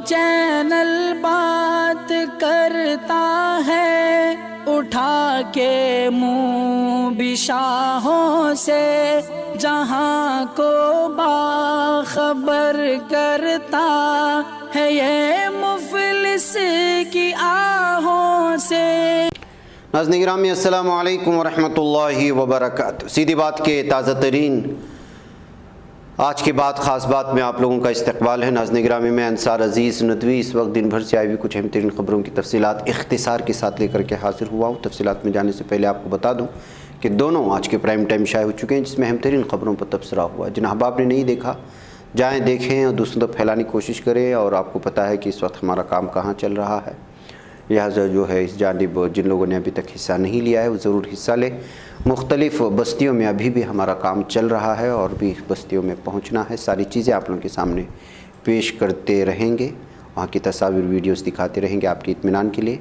Channel بات کرتا ہے اٹھا کے منہ بھی شاہوں سے، جہاں کو باخبر کرتا ہے یہ مفلس کی آہوں سے۔ ناظرین گرامی السلام علیکم ورحمۃ اللہ وبرکاتہ۔ سیدھی بات کے تازہ ترین آج کی بات خاص بات میں آپ لوگوں کا استقبال ہے۔ ناظرین گرامی میں انصار عزیز ندوی اس وقت دن بھر سے آئی ہوئی کچھ اہم ترین خبروں کی تفصیلات اختصار کے ساتھ لے کر کے حاضر ہوا ہوں۔ تفصیلات میں جانے سے پہلے آپ کو بتا دوں کہ دونوں آج کے پرائم ٹائم شائع ہو چکے ہیں، جس میں اہم ترین خبروں پر تبصرہ ہوا۔ جن احباب نے نہیں دیکھا جائیں دیکھیں اور دوسروں تک پھیلانے کی کوشش کریں، اور آپ کو پتہ ہے کہ اس وقت ہمارا کام کہاں چل رہا ہے، لہٰذا جو ہے اس جانب جن لوگوں نے ابھی تک حصہ نہیں لیا ہے وہ ضرور حصہ لیں۔ مختلف بستیوں میں ابھی بھی ہمارا کام چل رہا ہے اور بھی بستیوں میں پہنچنا ہے، ساری چیزیں آپ لوگوں کے سامنے پیش کرتے رہیں گے، وہاں کی تصاویر ویڈیوز دکھاتے رہیں گے آپ کے اطمینان کے لیے۔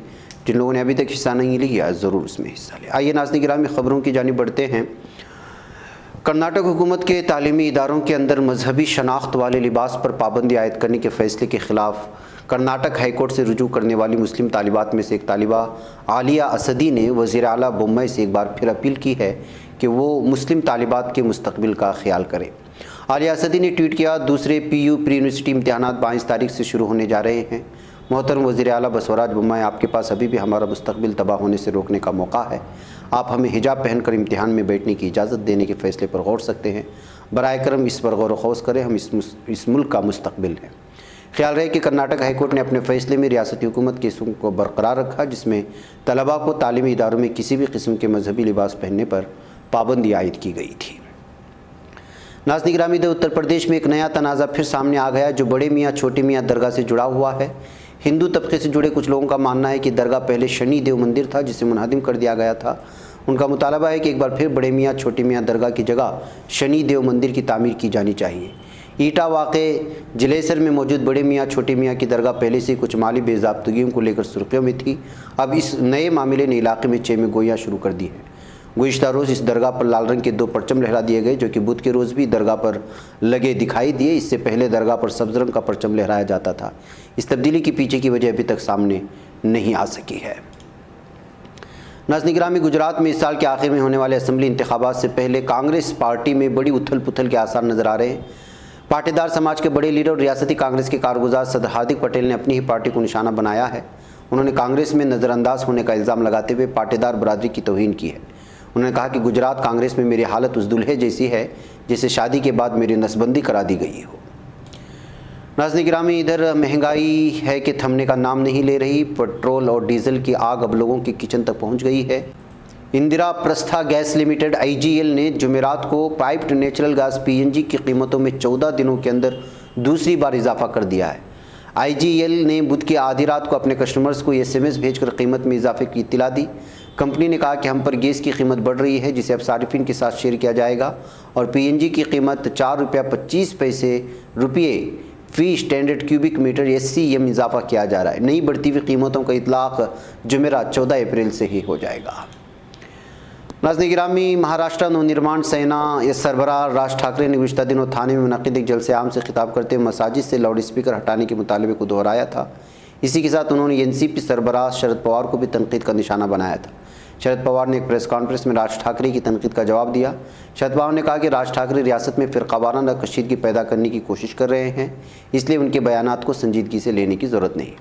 جن لوگوں نے ابھی تک حصہ نہیں لیا ضرور اس میں حصہ لیں۔ آئیے ناظرین گرامی خبروں کی جانب بڑھتے ہیں۔ کرناٹک حکومت کے تعلیمی اداروں کے اندر مذہبی شناخت والے لباس پر پابندی عائد کرنے کے فیصلے کے خلاف کرناٹک ہائی کورٹ سے رجوع کرنے والی مسلم طالبات میں سے ایک طالبہ عالیہ اسدی نے وزیر اعلیٰ بومئی سے ایک بار پھر اپیل کی ہے کہ وہ مسلم طالبات کے مستقبل کا خیال کریں۔ عالیہ اسدی نے ٹویٹ کیا، دوسرے پی یو پری یونیورسٹی امتحانات 22 تاریخ سے شروع ہونے جا رہے ہیں۔ محترم وزیر اعلیٰ بسوراج بومئی، آپ کے پاس ابھی بھی ہمارا مستقبل تباہ ہونے سے روکنے کا موقع ہے۔ آپ ہمیں حجاب پہن کر امتحان میں بیٹھنے کی اجازت دینے کے فیصلے پر غور سکتے ہیں۔ برائے کرم اس پر غور و خوض کریں، ہم اس ملک کا مستقبل ہیں۔ خیال رہے کہ کرناٹک ہائی کورٹ نے اپنے فیصلے میں ریاستی حکومت کے اصول کو برقرار رکھا، جس میں طلباء کو تعلیمی اداروں میں کسی بھی قسم کے مذہبی لباس پہننے پر پابندی عائد کی گئی تھی۔ ناظرین گرامی، اتر پردیش میں ایک نیا تنازع پھر سامنے آ گیا جو بڑے میاں چھوٹی میاں درگاہ سے جڑا ہوا ہے۔ ہندو طبقے سے جڑے کچھ لوگوں کا ماننا ہے کہ درگاہ پہلے شنی دیو مندر تھا جسے منہدم کر دیا گیا تھا۔ ان کا مطالبہ ہے کہ ایک بار پھر بڑے میاں چھوٹی میاں درگاہ کی جگہ شنی دیو مندر کی تعمیر کی جانی چاہیے۔ ایٹا واقع جلیسر میں موجود بڑے میاں چھوٹی میاں کی درگاہ پہلے سے کچھ مالی بے ضابطگیوں کو لے کر سرخیوں میں تھی۔ اب اس نئے معاملے نے علاقے میں چہ میں گویاں شروع کر دی ہیں۔ گزشتہ روز اس درگاہ پر لال رنگ کے 2 پرچم لہرا دیے گئے، جو کہ بدھ کے روز بھی درگاہ پر لگے دکھائی دیے۔ اس سے پہلے درگاہ پر سبز رنگ کا پرچم لہرایا جاتا تھا۔ اس تبدیلی کے پیچھے کی وجہ ابھی تک سامنے نہیں آ سکی ہے۔ ناظرین گرامی، گجرات میں اس سال کے آخر میں ہونے والے اسمبلی انتخابات سے پہلے کانگریس پارٹی میں بڑی اتھل پتھل کے آثار نظر آ رہے ہیں۔ پاٹیدار سماج کے بڑے لیڈر اور ریاستی کانگریس کے کارگزار صدر ہاردک پٹیل نے اپنی ہی پارٹی کو نشانہ بنایا ہے۔ انہوں نے کانگریس میں نظر انداز ہونے کا الزام لگاتے ہوئے پاٹیدار برادری کی توہین کی ہے۔ انہوں نے کہا کہ گجرات کانگریس میں میری حالت اس دلہے جیسی ہے جسے شادی کے بعد میری نسبندی کرا دی گئی ہو۔ ناظرین گرامی، ادھر مہنگائی ہے کہ تھمنے کا نام نہیں لے رہی۔ پٹرول اور ڈیزل کی آگ اب لوگوں کے کچن تک پہنچ گئی ہے۔ اندرا پرستھا گیس لمیٹڈ IGL نے جمعرات کو پائپڈ نیچرل گیس PNG کی قیمتوں میں 14 دنوں کے اندر دوسری بار اضافہ کر دیا ہے۔ IGL نے بدھ کی آدھی رات کو اپنے کسٹمرز کو SMS بھیج کر قیمت میں اضافے کی اطلاع دی۔ کمپنی نے کہا کہ ہم پر گیس کی قیمت بڑھ رہی ہے، جسے اب صارفین کے ساتھ شیئر کیا جائے گا، اور PNG کی قیمت ₹4.25 فی اسٹینڈرڈ کیوبک میٹر SCM اضافہ کیا جا رہا ہے۔ نئی بڑھتی ہوئی قیمتوں کا اطلاق جمعرات 14 اپریل سے ہی ہو جائے گا۔ ناظرین گرامی، مہاراشٹر نو نرمان سینا سربراہ راج ٹھاکرے نے گزشتہ دنوں تھانے میں منعقد ایک جلسے عام سے خطاب کرتے ہوئے مساجد سے لاؤڈ اسپیکر ہٹانے کے مطالبے کو دہرایا تھا۔ اسی کے ساتھ انہوں نے NCP سربراہ شرد پوار کو بھی تنقید کا نشانہ بنایا تھا۔ شرد پوار نے ایک پریس کانفرنس میں راج ٹھاکرے کی تنقید کا جواب دیا۔ شرد پوار نے کہا کہ راج ٹھاکرے ریاست میں فرقہ وارانہ کشیدگی پیدا کرنے کی کوشش کر رہے ہیں، اس لیے ان کے بیانات کو سنجیدگی سے لینے کی ضرورت نہیں۔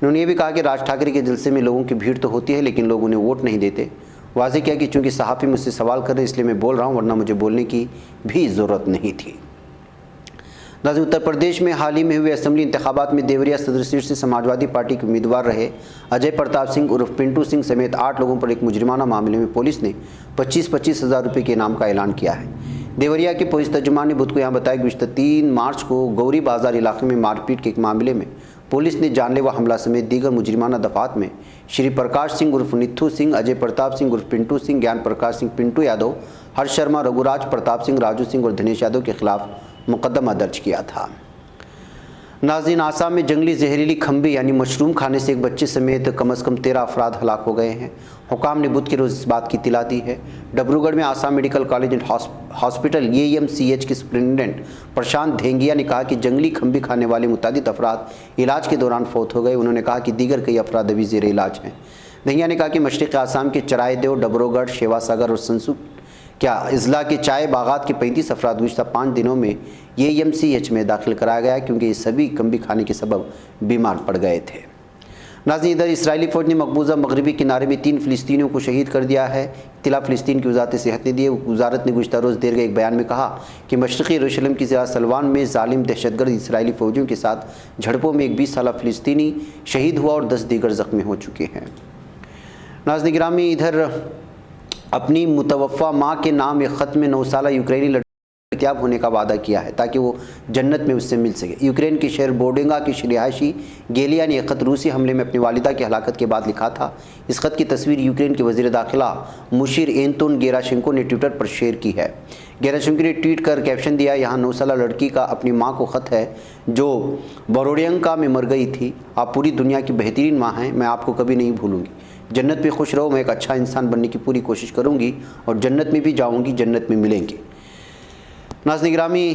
انہوں نے یہ بھی کہا کہ راج ٹھاکرے کے جلسے میں لوگوں کی بھیڑ تو ہوتی ہے لیکن لوگ انہیں ووٹ نہیں دیتے۔ واضح کیا کہ چونکہ صحافی مجھ سے سوال کر رہے ہیں اس لیے میں بول رہا ہوں، ورنہ مجھے بولنے کی بھی ضرورت نہیں تھی۔ ناظرین، اتر پردیش میں حال ہی میں ہوئے اسمبلی انتخابات میں دیوریا صدر سیٹ سے سماجوادی پارٹی کے امیدوار رہے اجے پرتاپ سنگھ عرف پنٹو سنگھ سمیت 8 لوگوں پر ایک مجرمانہ معاملے میں پولیس نے 25,000 روپے کے انعام کا اعلان کیا ہے۔ دیوریا کے پولیس ترجمان نے بدھ کو یہاں بتایا کہ گزشتہ 3 مارچ کو گوری بازار علاقے میں مار پیٹ کے ایک معاملے میں پولیس نے جان لیوا حملہ سمیت دیگر مجرمانہ دفعات میں شری پرکاش سنگھ عرف نتھو سنگھ، اجے پرتاپ سنگھ عرف پنٹو سنگھ، گیان پرکاش سنگھ پنٹو یادو، ہرش شرما، رگھوراج پرتاپ سنگھ، راجو سنگھ اور دھنیش یادو کے خلاف مقدمہ درج کیا تھا۔ ناظرین، آسام میں جنگلی زہریلی کھمبی یعنی مشروم کھانے سے ایک بچے سمیت کم از کم 13 افراد ہلاک ہو گئے ہیں۔ حکام نے بدھ کے روز اس بات کی اطلاع دی ہے۔ ڈبروگڑھ میں Assam medical college and hospital AMCH کے سپرنٹینڈنٹ پرشانت دھینگیا نے کہا کہ جنگلی کھمبی کھانے والے متعدد افراد علاج کے دوران فوت ہو گئے۔ انہوں نے کہا کہ دیگر کئی افراد ابھی زیر علاج ہیں۔ دھینگیا نے کہا کہ مشرقی آسام کے چرائے دیو، ڈبروگڑھ، شیوا ساگر اور اضلاع کے چائے باغات کے 35 افراد گزشتہ 5 دنوں میں AMCH میں داخل کرایا گیا کیونکہ یہ سبھی کھمبی کھانے کے سبب بیمار پڑ گئے تھے۔ ناظرین، ادھر اسرائیلی فوج نے مقبوضہ مغربی کنارے میں 3 فلسطینیوں کو شہید کر دیا ہے۔ اطلاع فلسطین کی وزارت صحت نے دی ہے۔ وزارت نے گزشتہ روز دیر گئے ایک بیان میں کہا کہ مشرقی یروشلم کی ضلع سلوان میں ظالم دہشت گرد اسرائیلی فوجیوں کے ساتھ جھڑپوں میں ایک 20 سالہ فلسطینی شہید ہوا اور 10 دیگر زخمی ہو چکے ہیں۔ ناظرین گرامی، ادھر اپنی متوفہ ماں کے نام ایک خط میں 9 سالہ یوکرینی لڑکی احتیاب ہونے کا وعدہ کیا ہے تاکہ وہ جنت میں اس سے مل سکے۔ یوکرین کے شہر بوڈنگا کی رہائشی گیلیا نے ایک خط روسی حملے میں اپنی والدہ کی ہلاکت کے بعد لکھا تھا۔ اس خط کی تصویر یوکرین کے وزیر داخلہ مشیر اینتون گیراشنکو نے ٹویٹر پر شیئر کی ہے۔ گیراشنکو نے ٹویٹ کر کیپشن دیا، یہاں 9 سالہ لڑکی کا اپنی ماں کو خط ہے جو بوروڈینکا میں مر گئی تھی۔ آپ پوری دنیا کی بہترین ماں ہیں، میں آپ کو کبھی نہیں بھولوں گی۔ جنت میں خوش رہو، میں ایک اچھا انسان بننے کی پوری کوشش کروں گی اور جنت میں بھی جاؤں گی، جنت میں ملیں گے۔ ناظرین گرامی،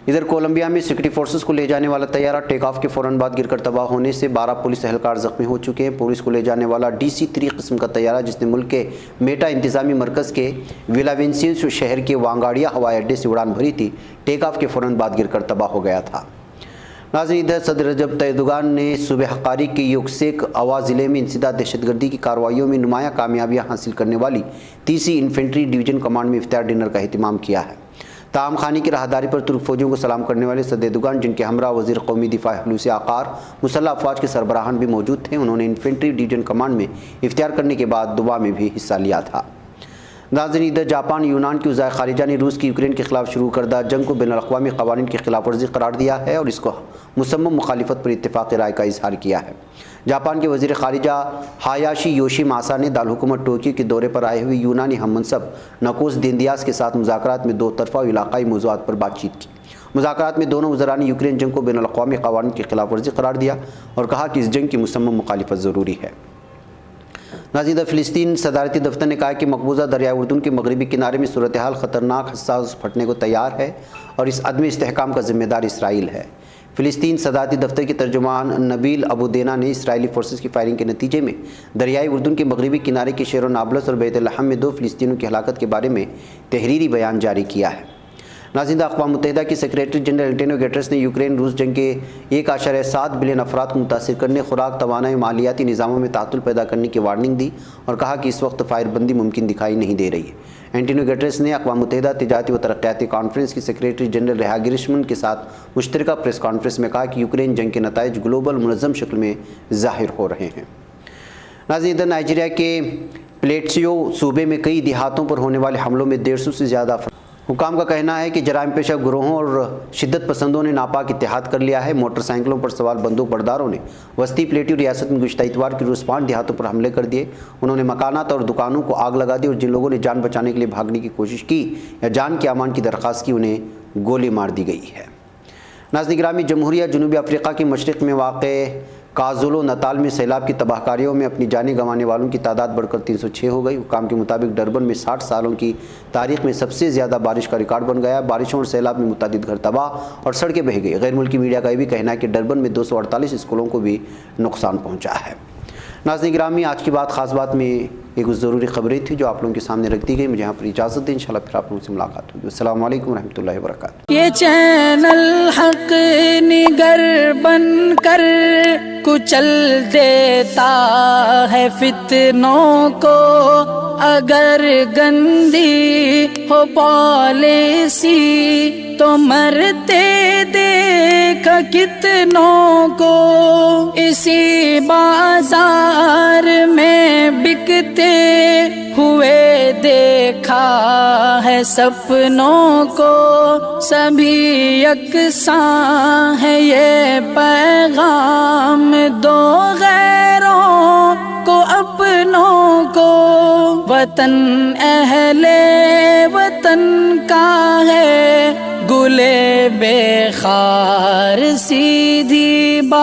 ادھر کولمبیا میں سیکورٹی فورسز کو لے جانے والا طیارہ ٹیک آف کے فوراً بعد گر کر تباہ ہونے سے 12 پولیس اہلکار زخمی ہو چکے ہیں۔ پولیس کو لے جانے والا DC-3 قسم کا طیارہ جس نے ملک کے میٹا انتظامی مرکز کے ولاوینسینس شہر کے وانگاڑیا ہوائی اڈے سے اڑان بھری تھی، ٹیک آف کے فوراً بعد گر کر تباہ ہو گیا تھا۔ ناظرین، ادھر صدر رجب طیب نے صوبہ حقاری کے یوکسیک اوا ضلع میں انسداد دہشت گردی کی کارروائیوں میں نمایاں کامیابیاں حاصل کرنے والی 30 انفینٹری ڈویژن کمانڈ میں افطار ڈنر کا اہتمام کیا ہے۔ طعام خانے کی راہداری پر ترک فوجیوں کو سلام کرنے والے صدر ایردوغان، جن کے ہمراہ وزیر قومی دفاع حلوسی آقار، مسلح افواج کے سربراہان بھی موجود تھے، انہوں نے انفینٹری ڈویژن کمانڈ میں افطار کرنے کے بعد دعا میں بھی حصہ لیا تھا۔ ناظرین، ادھر جاپان یونان کی وزیر خارجہ نے روس کی یوکرین کے خلاف شروع کردہ جنگ کو بین الاقوامی قوانین کی خلاف ورزی قرار دیا ہے اور اس کو مصمم مخالفت پر اتفاق رائے کا اظہار کیا ہے۔ جاپان کے وزیر خارجہ ہایاشی یوشی ماسا نے دارالحکومت ٹوکیو کے دورے پر آئے ہوئے یونانی ہم منصب نکوس دیندیاس کے ساتھ مذاکرات میں 2 طرفہ و علاقائی موضوعات پر بات چیت کی۔ مذاکرات میں دونوں وزراء نے یوکرین جنگ کو بین الاقوامی قوانین کی خلاف ورزی قرار دیا اور کہا کہ اس جنگ کی مصمم مخالفت ضروری ہے۔ ناظرین، فلسطین صدارتی دفتر نے کہا کہ مقبوضہ دریائے اردن کے مغربی کنارے میں صورتحال خطرناک حساس پھٹنے کو تیار ہے اور اس عدم استحکام کا ذمہ دار اسرائیل ہے۔ فلسطین صدارتی دفتر کے ترجمان نبیل ابو دینا نے اسرائیلی فورسز کی فائرنگ کے نتیجے میں دریائے اردن کے مغربی کنارے کے شہروں نابلس اور بیت لحم میں 2 فلسطینیوں کی ہلاکت کے بارے میں تحریری بیان جاری کیا ہے۔ ناظرین، اقوام متحدہ کی سیکریٹری جنرل اینٹونیو گٹرس نے یوکرین روس جنگ کے 1.7 بلین افراد کو متاثر کرنے، خوراک، توانائی، مالیاتی نظاموں میں تعطل پیدا کرنے کی وارننگ دی اور کہا کہ اس وقت فائر بندی ممکن دکھائی نہیں دے رہی ہے۔ اینٹونیو گٹرس نے اقوام متحدہ تجارتی و ترقیاتی کانفرنس کی سیکریٹری جنرل ریہا گریشمن کے ساتھ مشترکہ پریس کانفرنس میں کہا کہ یوکرین جنگ کے نتائج گلوبل منظم شکل میں ظاہر ہو رہے ہیں۔ ناظرین، ادھر نائجیریا کے پلیٹسیو صوبے میں کئی دیہاتوں پر ہونے والے حملوں میں 150 سے زیادہ حکام کا کہنا ہے کہ جرائم پیشہ گروہوں اور شدت پسندوں نے ناپاک اتحاد کر لیا ہے۔ موٹر سائیکلوں پر سوار بندوق برداروں نے وسطی پلیٹیو ریاست میں گزشتہ اتوار کے روز 5 دیہاتوں پر حملے کر دیے۔ انہوں نے مکانات اور دکانوں کو آگ لگا دی اور جن لوگوں نے جان بچانے کے لیے بھاگنے کی کوشش کی یا جان کے امان کی درخواست کی، انہیں گولی مار دی گئی ہے۔ ناظرین گرامی، جمہوریہ جنوبی افریقہ کے مشرق میں واقع کازولو نتال میں سیلاب کی تباہ کاریوں میں اپنی جانیں گنوانے والوں کی تعداد بڑھ کر 306 ہو گئی۔ حکام کے مطابق ڈربن میں 60 سالوں کی تاریخ میں سب سے زیادہ بارش کا ریکارڈ بن گیا۔ بارشوں اور سیلاب میں متعدد گھر تباہ اور سڑکیں بہہ گئی۔ غیر ملکی میڈیا کا یہ بھی کہنا ہے کہ ڈربن میں 248 اسکولوں کو بھی نقصان پہنچا ہے۔ ناظرین گرامی، آج کی بات خاص بات میں ایک ضروری خبریں تھی جو آپ لوگوں کے سامنے رکھ دی گئی۔ مجھے یہاں پر اجازت دیں، انشاءاللہ پھر آپ لوگوں سے ملاقات ہوگی۔ السلام علیکم ورحمۃ اللہ وبرکاتہ۔ یہ چینل حق نگر بن کر کچل دیتا ہے فتنوں کو، اگر گندی ہو پالیسی تو مرتے دیکھ کتنوں کو، اسی بازار میں بکتے ہوئے دیکھا ہے سپنوں کو، سبھی یکساں ہے یہ پیغام دو غیروں کو اپنوں کو، وطن اہل وطن کا ہے گلے بے خار سیدھی بات